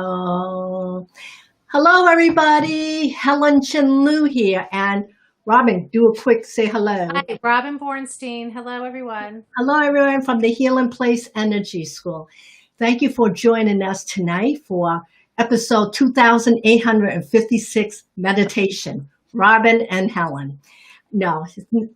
Oh, hello everybody. Helen Chenlu here, and Robin, do a quick say hello. Hi, Robin Bornstein. Hello, everyone. Hello everyone from the Healing Place Energy School. Thank you for joining us tonight for episode 2856 meditation. Robin and Helen. No,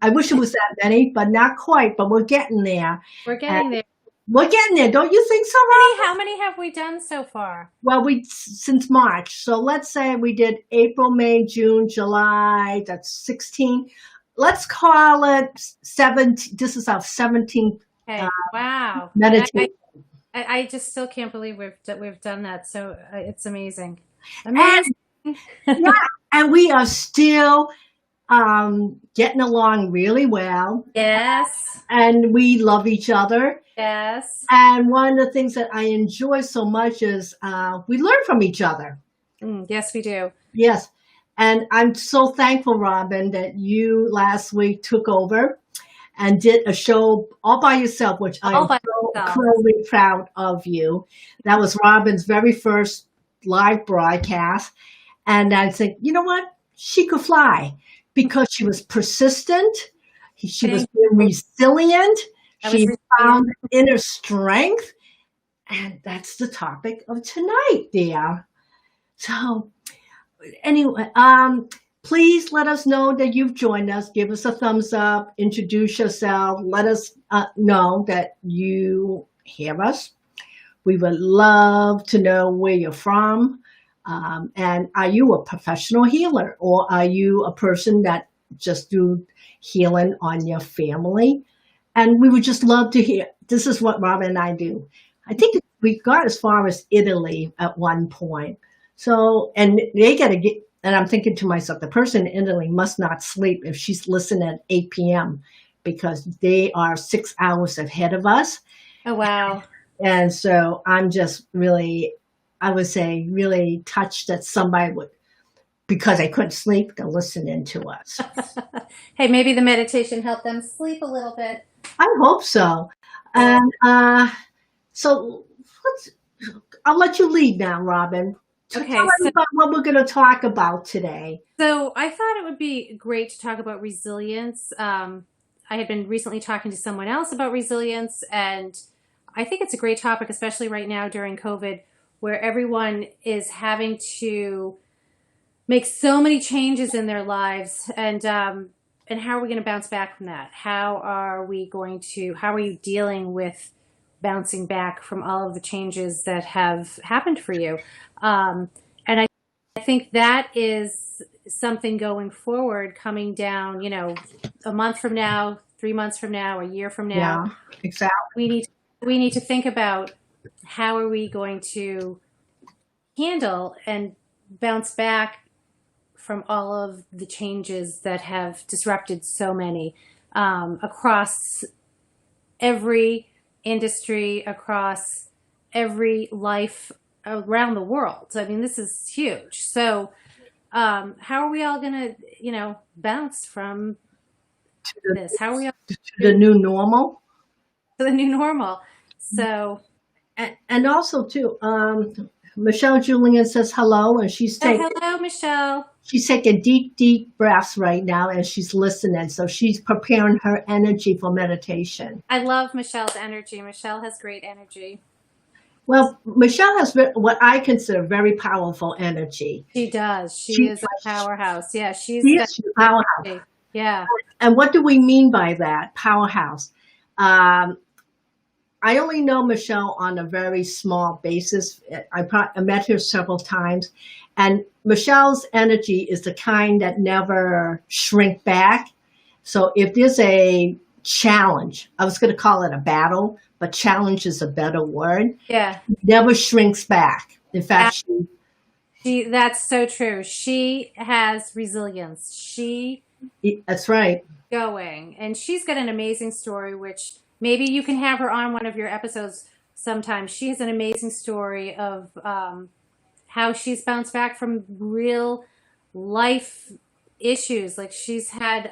I wish it was that many, but not quite, but we're getting there. We're And getting there. we're getting there. Don't you think so, How many have we done so far? Well, we since March. So let's say we did April, May, June, July. That's 16. Let's call it 17. This is our 17th Okay. Wow. meditation. I just still can't believe we've done that. So it's amazing. And Amazing. yeah, and we are still getting along really well. Yes. And we love each other. Yes. And one of the things that I enjoy so much is we learn from each other. Yes, we do. Yes. And I'm so thankful, Robin, that you last week took over and did a show all by yourself, which I All am by so myself. incredibly proud of you. That was Robin's very first live broadcast. And I think, you know what? She could fly because she was persistent. She was resilient. I She was found inner strength. And that's the topic of tonight, dear. So anyway, please let us know that you've joined us. Give us a thumbs up, introduce yourself, let us know that you hear us. We would love to know where you're from. And are you a professional healer, or are you a person that just do healing on your family? And we would just love to hear. This is what Robin and I do. I think we got as far as Italy at one point. So, and they got to get, and I'm thinking to myself, the person in Italy must not sleep if she's listening at 8 p.m. because they are 6 hours ahead of us. Oh, wow. And so I'm just really, I would say, really touched that somebody would, because I couldn't sleep, they're listening to us. Hey, maybe the meditation helped them sleep a little bit. I hope so. And so I'll let you lead now, Robin. Okay, Tell us about what we're going to talk about today. So I thought it would be great to talk about resilience. I had been recently talking to someone else about resilience, and I think it's a great topic, especially right now during COVID, where everyone is having to make so many changes in their lives. And how are we going to bounce back from that? How are you dealing with bouncing back from all of the changes that have happened for you? And I think that is something going forward, coming down, a month from now, 3 months from now, a year from now. Yeah, exactly. We need to think about how are we going to handle and bounce back from all of the changes that have disrupted so many across every industry, across every life around the world. I mean, this is huge. So how are we all going to, bounce from this? How are we all to the new normal? To the new normal. So, and also too, Michelle Julian says hello, and hello, Michelle. She's taking deep breaths right now, and she's listening. So she's preparing her energy for meditation. I love Michelle's energy. Michelle has great energy. Well, Michelle has what I consider very powerful energy. She does. She is a powerhouse. Yeah, she's a powerhouse. Yeah. And what do we mean by that, powerhouse? I only know Michelle on a very small basis. I met her several times, and Michelle's energy is the kind that never shrink back. So if there's a challenge, I was going to call it a battle, but challenge is a better word. Yeah. Never shrinks back. In fact, that's so true. She has resilience. That's right. Going. And she's got an amazing story, which maybe you can have her on one of your episodes sometime. She has an amazing story of how she's bounced back from real life issues. Like she's had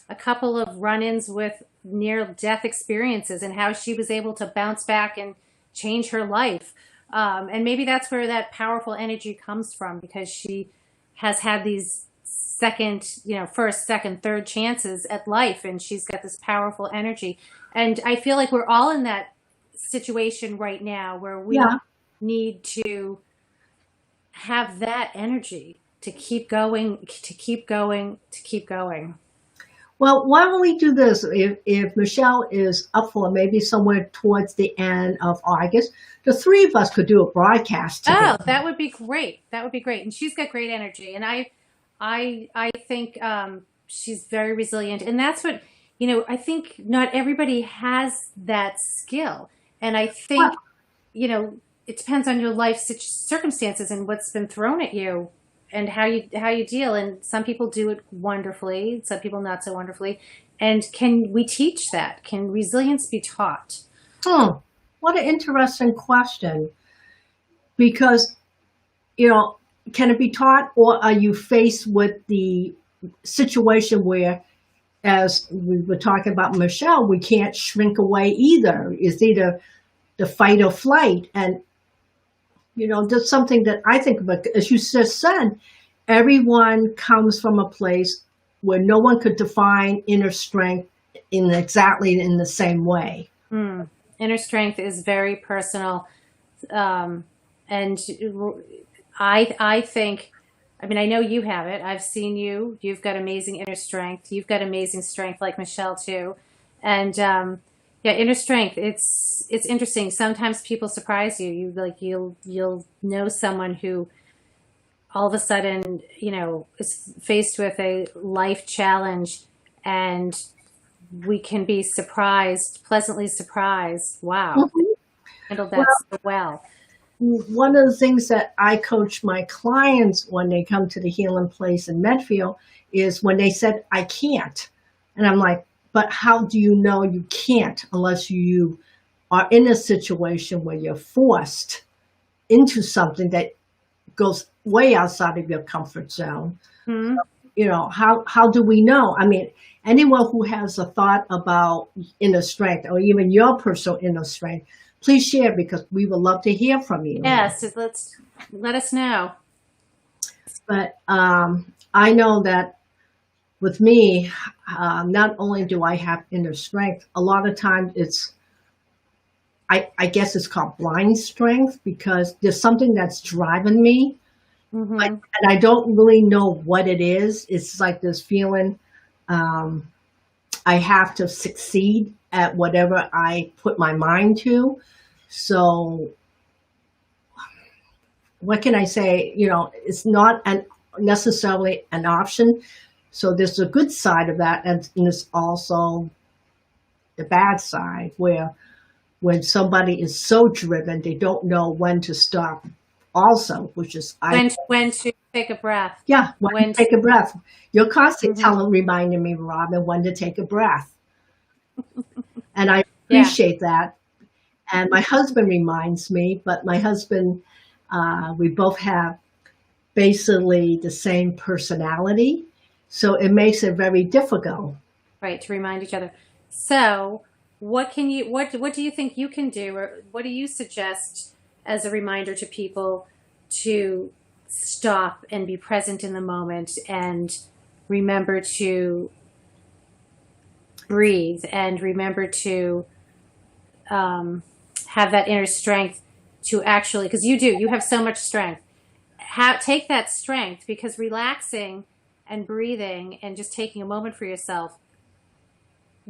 a couple of run-ins with near-death experiences, and how she was able to bounce back and change her life. And maybe that's where that powerful energy comes from, because she has had these first, second, third chances at life, and she's got this powerful energy. And I feel like we're all in that situation right now where we Yeah. need to have that energy to keep going, to keep going, to keep going. Well, why don't we do this? If Michelle is up for maybe somewhere towards the end of August, the three of us could do a broadcast together. Oh, that would be great. That would be great. And she's got great energy. And I think she's very resilient. And that's what, I think not everybody has that skill. And I think, it depends on your life circumstances and what's been thrown at you and how you deal. And some people do it wonderfully, some people not so wonderfully. And can we teach that? Can resilience be taught? What an interesting question. Because, can it be taught, or are you faced with the situation where, as we were talking about Michelle, we can't shrink away either? It's either the fight or flight. And, that's something that I think about. As you just said, everyone comes from a place where no one could define inner strength exactly in the same way. Inner strength is very personal. And I think, I know you have it. I've seen you. You've got amazing inner strength. You've got amazing strength like Michelle too. And inner strength. It's interesting. Sometimes people surprise you. You'll know someone who all of a sudden, is faced with a life challenge, and we can be surprised, pleasantly surprised. Wow. Handled that so well. One of the things that I coach my clients when they come to the healing place in Medfield is when they said, I can't. And I'm like, but how do you know you can't unless you are in a situation where you're forced into something that goes way outside of your comfort zone? How do we know? Anyone who has a thought about inner strength, or even your personal inner strength, please share, because we would love to hear from you. Yes, let us know. But I know that with me, not only do I have inner strength, a lot of times I guess it's called blind strength, because there's something that's driving me. And I don't really know what it is. It's like this feeling I have to succeed at whatever I put my mind to. So what can I say? It's not necessarily an option. So there's a good side of that, and there's also the bad side, where when somebody is so driven, they don't know when to stop. Also, which is when to take a breath. Yeah, when to take a breath. You're constantly reminding me, Robin, when to take a breath. And I appreciate that. And my husband reminds me, but my husband, we both have basically the same personality. So it makes it very difficult. Right, to remind each other. So what do you think you can do, or what do you suggest as a reminder to people to stop and be present in the moment and remember to breathe and remember to have that inner strength to actually, because you have so much strength. Take that strength, because relaxing and breathing and just taking a moment for yourself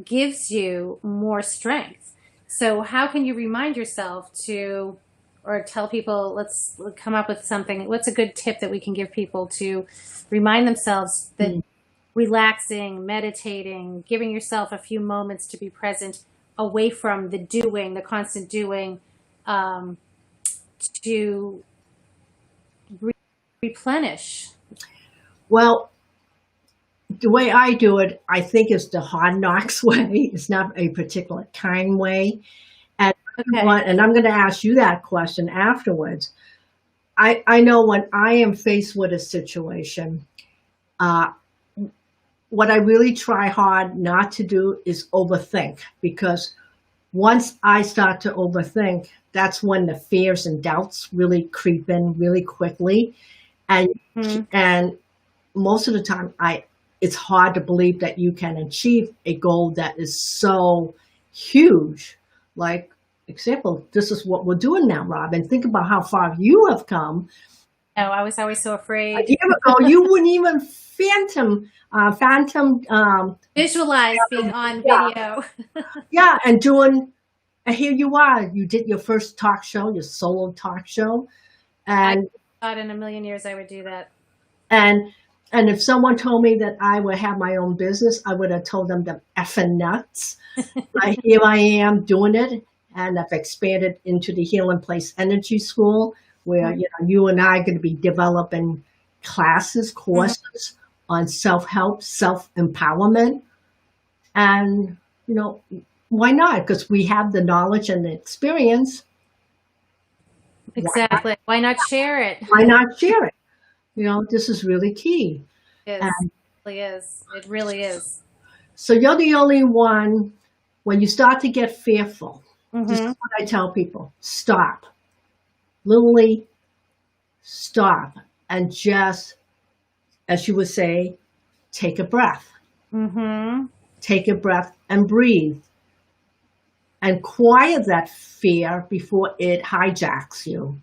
gives you more strength. So how can you remind yourself to, or tell people, let's come up with something. What's a good tip that we can give people to remind themselves that relaxing, meditating, giving yourself a few moments to be present away from the doing, the constant doing, to replenish? Well, the way I do it, I think, is the hard knocks way. It's not a particular kind way. And, and I'm going to ask you that question afterwards. I know when I am faced with a situation, what I really try hard not to do is overthink, because once I start to overthink, that's when the fears and doubts really creep in really quickly. And Mhm. and most of the time it's hard to believe that you can achieve a goal that is so huge. Like example, this is what we're doing now, Robin. Think about how far you have come. Oh, I was always so A afraid. year ago, you wouldn't even phantom, Visualize being on yeah, video. yeah, and doing. And here you are. You did your first talk show, your solo talk show, I and thought in a million years I would do that. and and if someone told me that I would have my own business, I would have told them the effing nuts. But here I am doing it, and I've expanded into the Healing Place Energy School, where you and I are going to be developing classes, Mhm. courses on self help, self empowerment, and you know why not? Because we have the knowledge and the experience. Why not? Exactly. Why not share it? Why not share it? This is really key. Yes, And it really is. It really is. so you're the only one when you start to get fearful. This is Mm-hmm. what I tell people: stop, literally stop, and just, as you would say, take a breath. Mm-hmm. Take a breath and breathe, and quiet that fear before it hijacks you.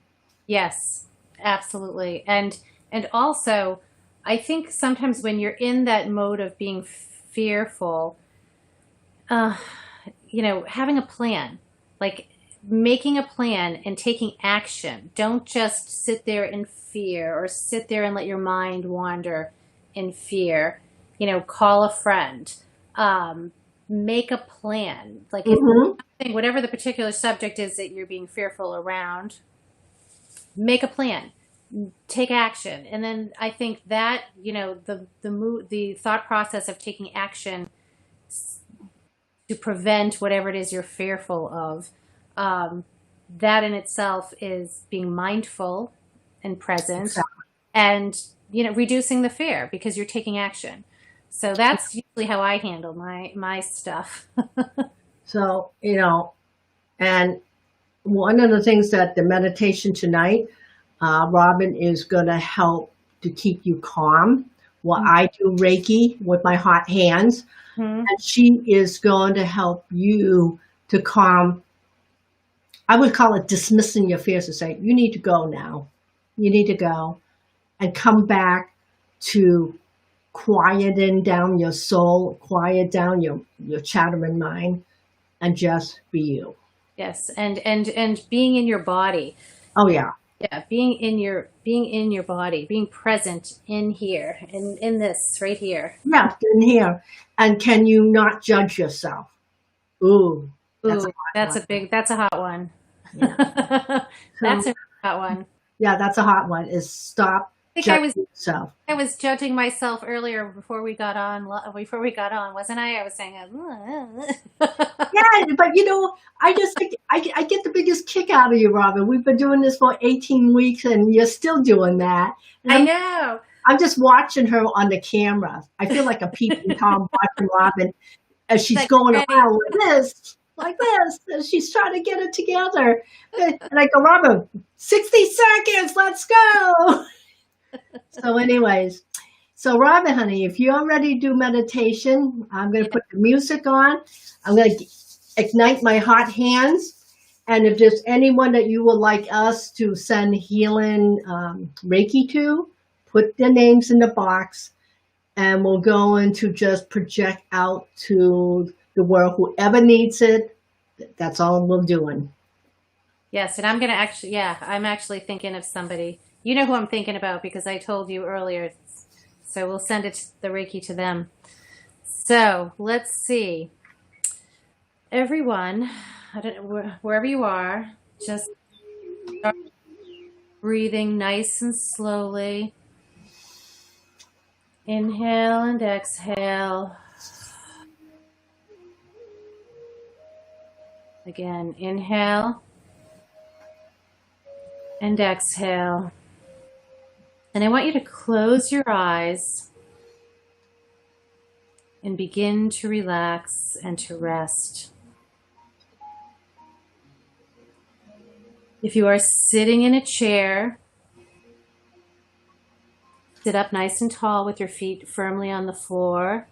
Yes, absolutely. And also, I think sometimes when you're in that mode of being fearful, uh, having a plan, like making a plan and taking action. Don't just sit there in fear or sit there and let your mind wander in fear. Call a friend. Make a plan. Like if Hmm. whatever the particular subject is that you're being fearful around, make a plan, take action. And then I think that, the thought process of taking action to prevent whatever it is you're fearful of, um, that in itself is being mindful and present, Exactly. and reducing the fear because you're taking action. So that's usually how I handle my stuff. So, and one of the things that the meditation tonight, Robin is going to help to keep you calm while I do Reiki with my hot hands. Mhm. And she is going to help you to calm. I would call it dismissing your fears and say, you need to go now. You need to go and come back to quieting down your soul, quiet down your chattering mind, and just be you. Yes, and being in your body. Oh, yeah. Yeah, being in your body, being present in here, in this right here. Yeah, in here. And can you not judge yourself? Ooh, that's a Ooh, hot one. that's a hot one. Yeah. That's So, a hot one. yeah, that's a hot one is stop I think judging yourself. I was judging myself earlier before we got on, wasn't I? I was saying, Yeah, but I just think I get the biggest kick out of you, Robin. We've been doing this for 18 weeks and you're still doing that. And I I'm know. I'm just watching her on the camera. I feel like a peeping Tom watching Robin as she's Like, going ready. around like this, and she's trying to get it together. And I go, Robin, 60 seconds, let's go. So, anyways, so Robin, honey, if you're ready to do meditation, I'm going to Yeah. put the music on. I'm going to ignite my hot hands. And if there's anyone that you would like us to send healing Reiki to, put their names in the box and we'll go into just project out to the world. Whoever needs it, that's all we're doing. Yes, and I'm actually thinking of somebody. You know who I'm thinking about because I told you earlier. So we'll send the Reiki to them. So let's see. Everyone, I don't know, wherever you are, just start breathing nice and slowly. Inhale and exhale. Again, inhale and exhale. And I want you to close your eyes and begin to relax and to rest. If you are sitting in a chair, sit up nice and tall with your feet firmly on the floor.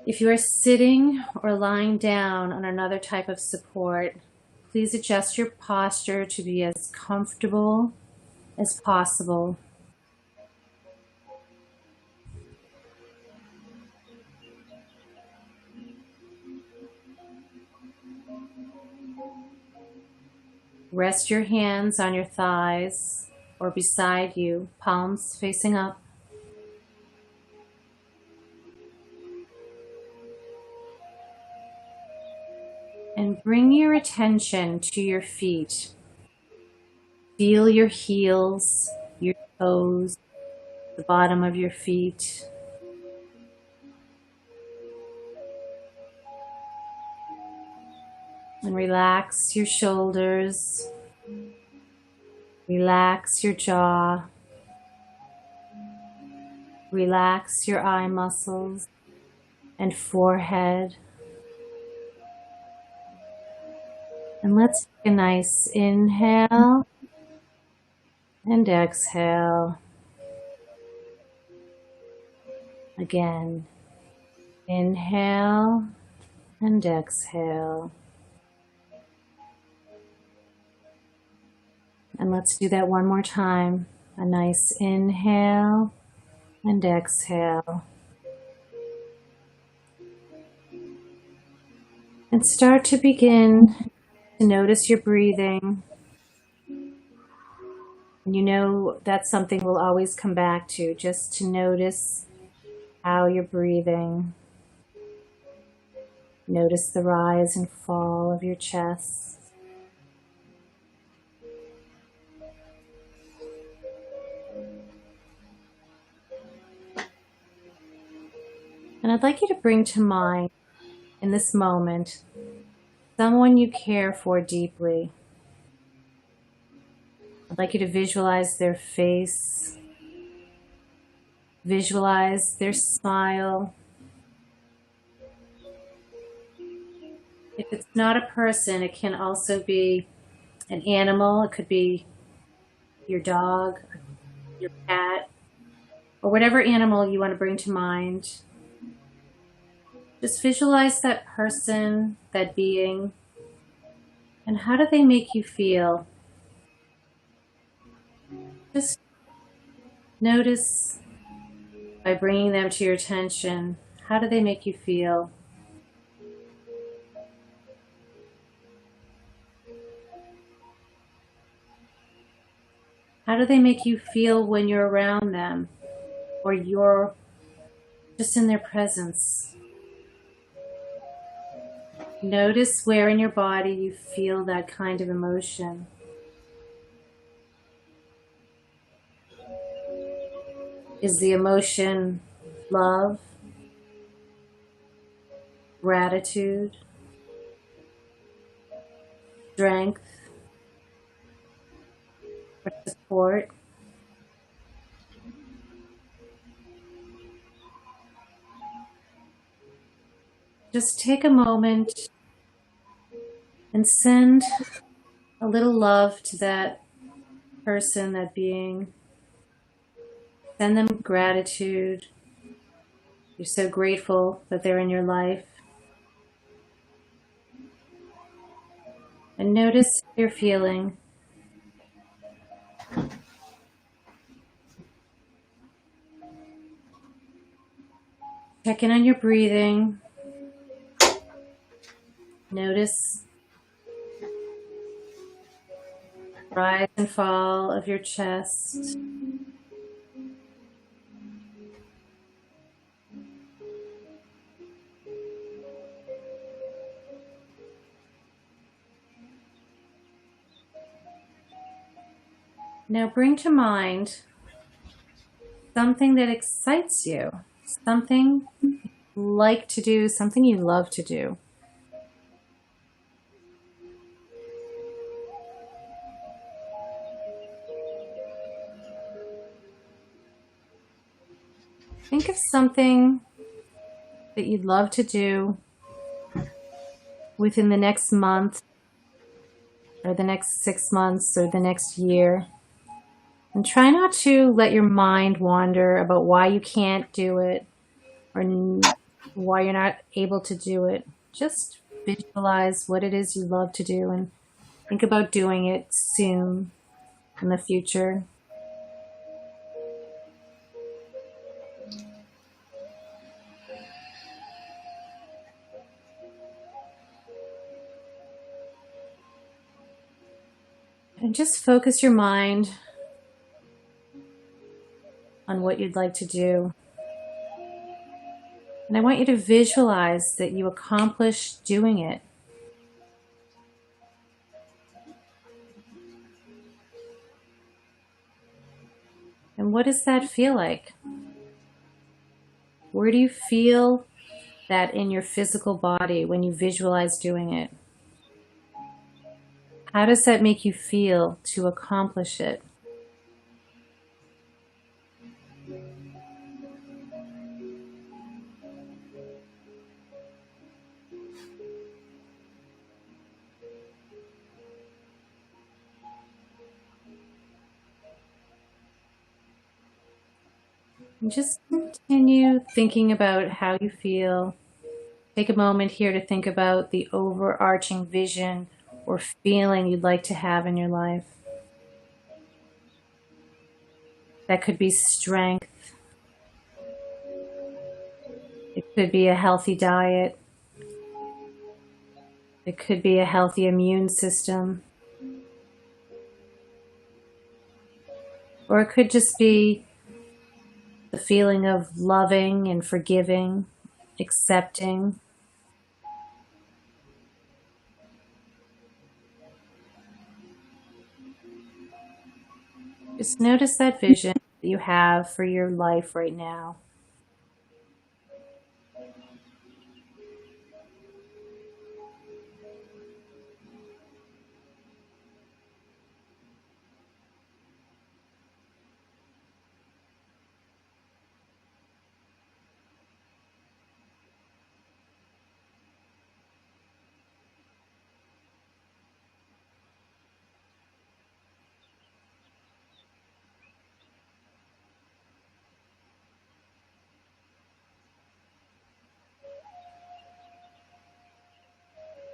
If you are sitting or lying down on another type of support, please adjust your posture to be as comfortable as possible. Rest your hands on your thighs or beside you, palms facing up. And bring your attention to your feet. Feel your heels, your toes, the bottom of your feet. And relax your shoulders. Relax your jaw. Relax your eye muscles and forehead. And let's take a nice inhale and exhale. Again, inhale and exhale. And let's do that one more time. A nice inhale and exhale. And start to begin to notice your breathing. And you know that's something we'll always come back to, just to notice how you're breathing. Notice the rise and fall of your chest. And I'd like you to bring to mind in this moment someone you care for deeply. I'd like you to visualize their face, visualize their smile. If it's not a person, it can also be an animal. It could be your dog, your cat, or whatever animal you want to bring to mind. Just visualize that person, that being, and how do they make you feel? Just notice by bringing them to your attention, how do they make you feel? How do they make you feel when you're around them or you're just in their presence? Notice where in your body you feel that kind of emotion. Is the emotion love, gratitude, strength, or support? Just take a moment and send a little love to that person, that being. Send them gratitude. You're so grateful that they're in your life. And notice how you're feeling. Check in on your breathing. Notice rise and fall of your chest. Now bring to mind something that excites you, something you like to do, something you love to do. Think of something that you'd love to do within the next month or the next 6 months or the next year. And try not to let your mind wander about why you can't do it or why you're not able to do it. Just visualize what it is you love to do and think about doing it soon in the future. And just focus your mind on what you'd like to do. And I want you to visualize that you accomplish doing it. And what does that feel like? Where do you feel that in your physical body when you visualize doing it? How does that make you feel to accomplish it? And just continue thinking about how you feel. Take a moment here to think about the overarching vision or feeling you'd like to have in your life. That could be strength. It could be a healthy diet. It could be a healthy immune system. Or it could just be the feeling of loving and forgiving, accepting. Just notice that vision that you have for your life right now.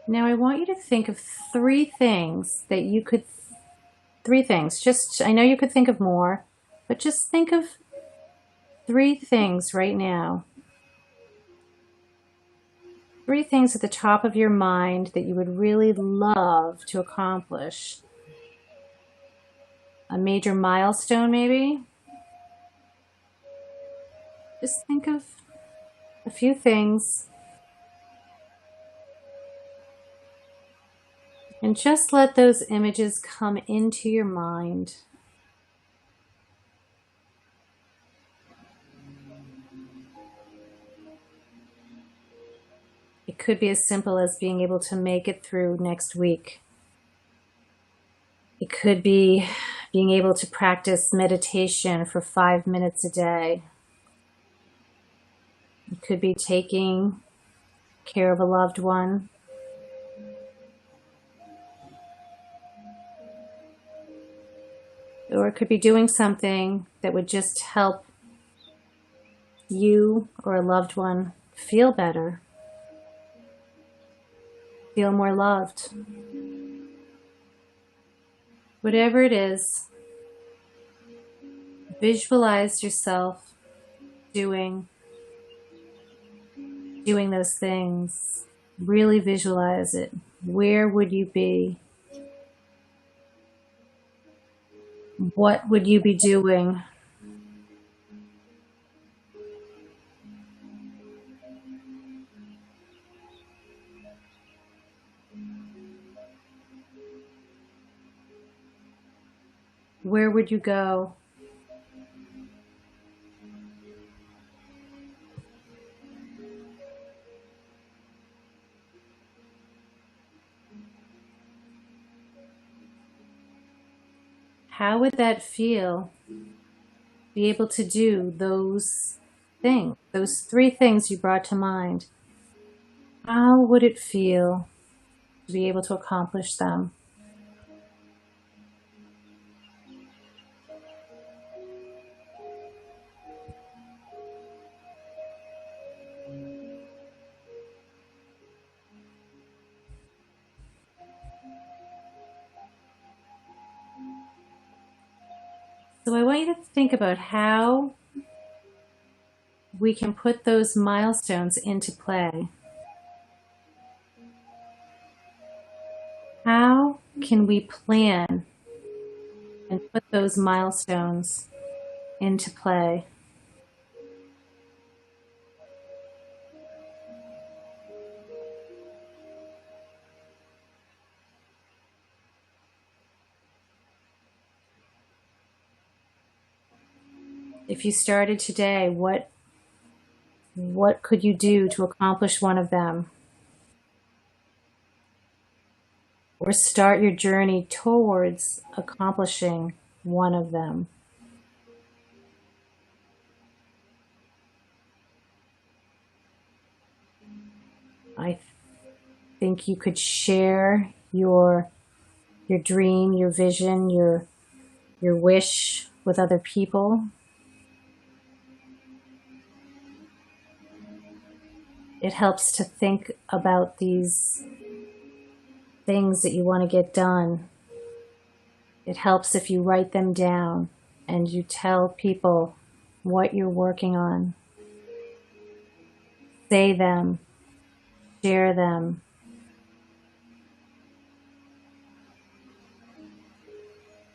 Now I want you to think of three things that you could, three things, just, I know you could think of more, but just think of three things right now. Three things at the top of your mind that you would really love to accomplish. A major milestone, maybe? Just think of a few things and just let those images come into your mind. It could be as simple as being able to make it through next week. It could be being able to practice meditation for 5 minutes a day. It could be taking care of a loved one. Or it could be doing something that would just help you or a loved one feel better, feel more loved. Whatever it is, visualize yourself doing those things. Really visualize it. Where would you be? What would you be doing? Where would you go? How would that feel? Be able to do those things, those three things you brought to mind. How would it feel to be able to accomplish them? So I want you to think about how we can put those milestones into play. How can we plan and put those milestones into play? If you started today, what could you do to accomplish one of them? Or start your journey towards accomplishing one of them. I think you could share your dream, your vision, your wish with other people. It helps to think about these things that you want to get done. It helps if you write them down and you tell people what you're working on. Say them, share them.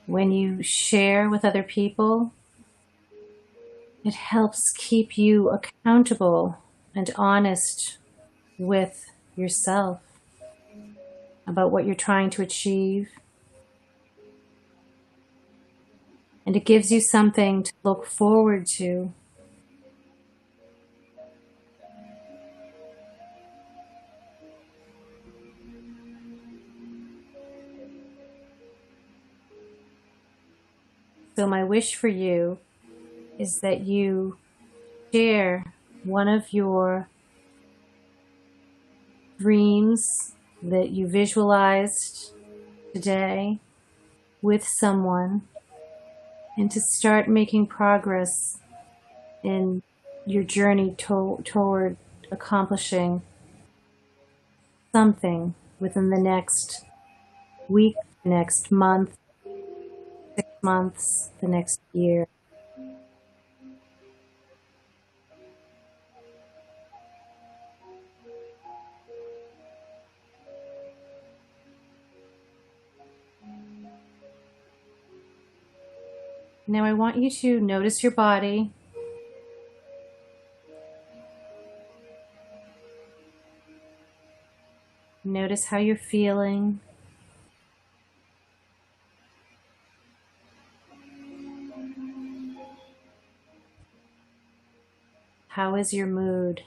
When you share with other people, it helps keep you accountable and honest with yourself about what you're trying to achieve. And it gives you something to look forward to. So my wish for you is that you share one of your dreams that you visualized today with someone, and to start making progress in your journey toward accomplishing something within the next week, the next month, 6 months, the next year. Now I want you to notice your body. Notice how you're feeling. How is your mood?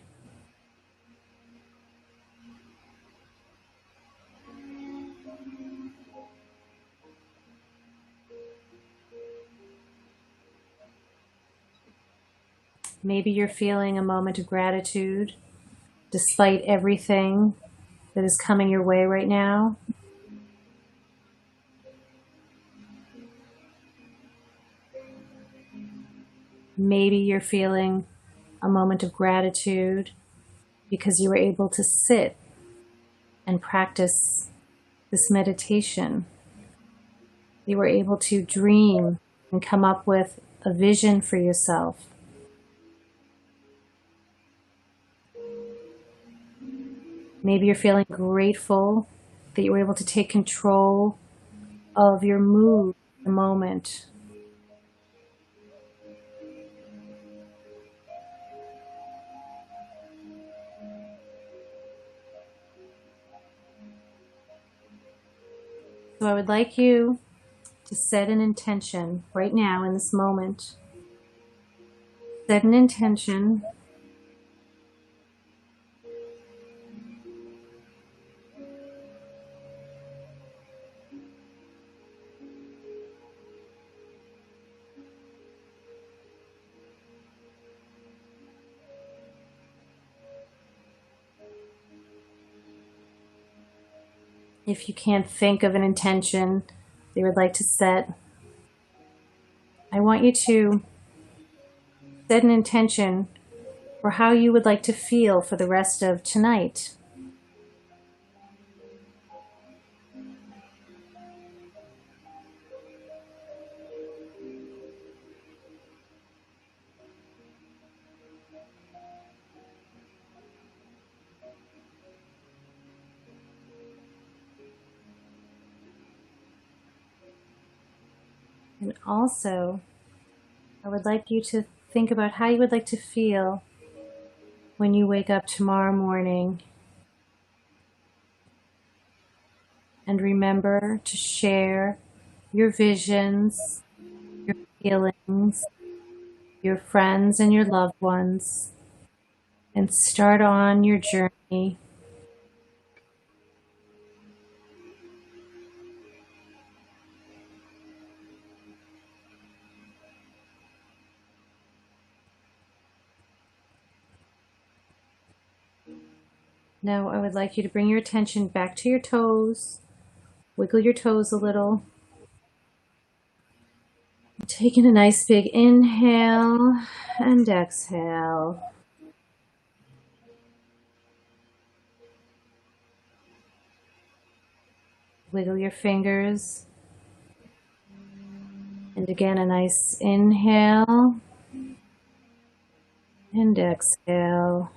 Maybe you're feeling a moment of gratitude despite everything that is coming your way right now. Maybe you're feeling a moment of gratitude because you were able to sit and practice this meditation. You were able to dream and come up with a vision for yourself. Maybe you're feeling grateful that you were able to take control of your mood in the moment. So I would like you to set an intention right now in this moment. Set an intention if you can't think of an intention that you would like to set. I want you to set an intention for how you would like to feel for the rest of tonight. And also, I would like you to think about how you would like to feel when you wake up tomorrow morning. And remember to share your visions, your feelings, your friends and your loved ones, and start on your journey. Now I would like you to bring your attention back to your toes. Wiggle your toes a little. Taking a nice big inhale and exhale. Wiggle your fingers. And again, a nice inhale and exhale.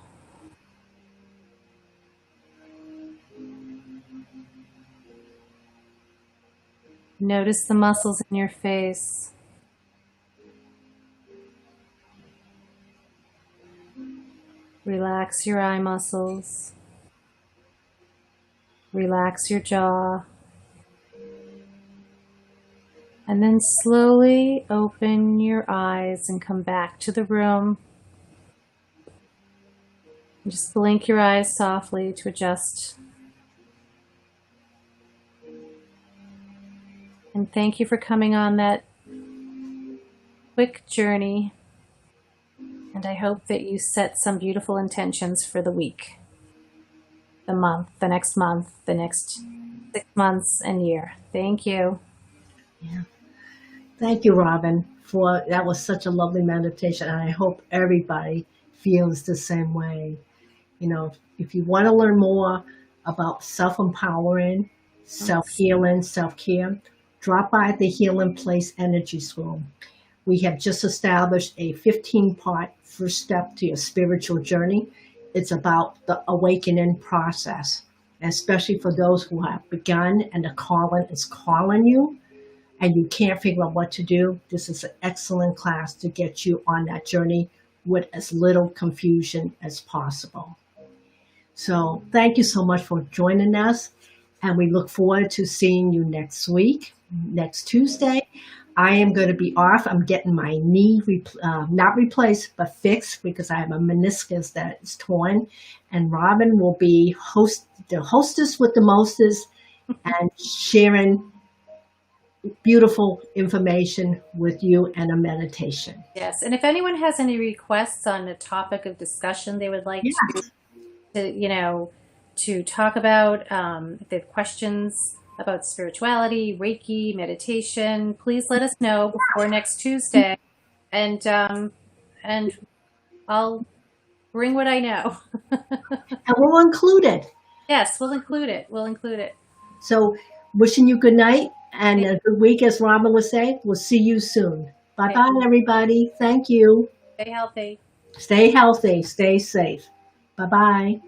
Notice the muscles in your face. Relax your eye muscles. Relax your jaw. And then slowly open your eyes and come back to the room. And just blink your eyes softly to adjust. And thank you for coming on that quick journey. And I hope that you set some beautiful intentions for the week, the month, the next 6 months and year. Thank you. Yeah. Thank you, Robin, for that was such a lovely meditation. And I hope everybody feels the same way. You know, if you want to learn more about self-empowering, self-healing, self-care, drop by the Healing Place Energy School. We have just established a 15-part first step to your spiritual journey. It's about the awakening process, especially for those who have begun and the calling is calling you and you can't figure out what to do. This is an excellent class to get you on that journey with as little confusion as possible. So thank you so much for joining us. And we look forward to seeing you next week, next Tuesday. I am going to be off. I'm getting my knee, not replaced, but fixed because I have a meniscus that is torn. And Robin will be the hostess with the mostest and sharing beautiful information with you and a meditation. Yes. And if anyone has any requests on a topic of discussion they would like to talk about, if they have questions about spirituality, Reiki, meditation, please let us know before next Tuesday, and I'll bring what I know. And we'll include it. Yes, we'll include it. We'll include it. So wishing you good night and a good week, as Robin would say. We'll see you soon. Bye-bye, everybody. Thank you. Stay healthy. Stay healthy. Stay safe. Bye-bye.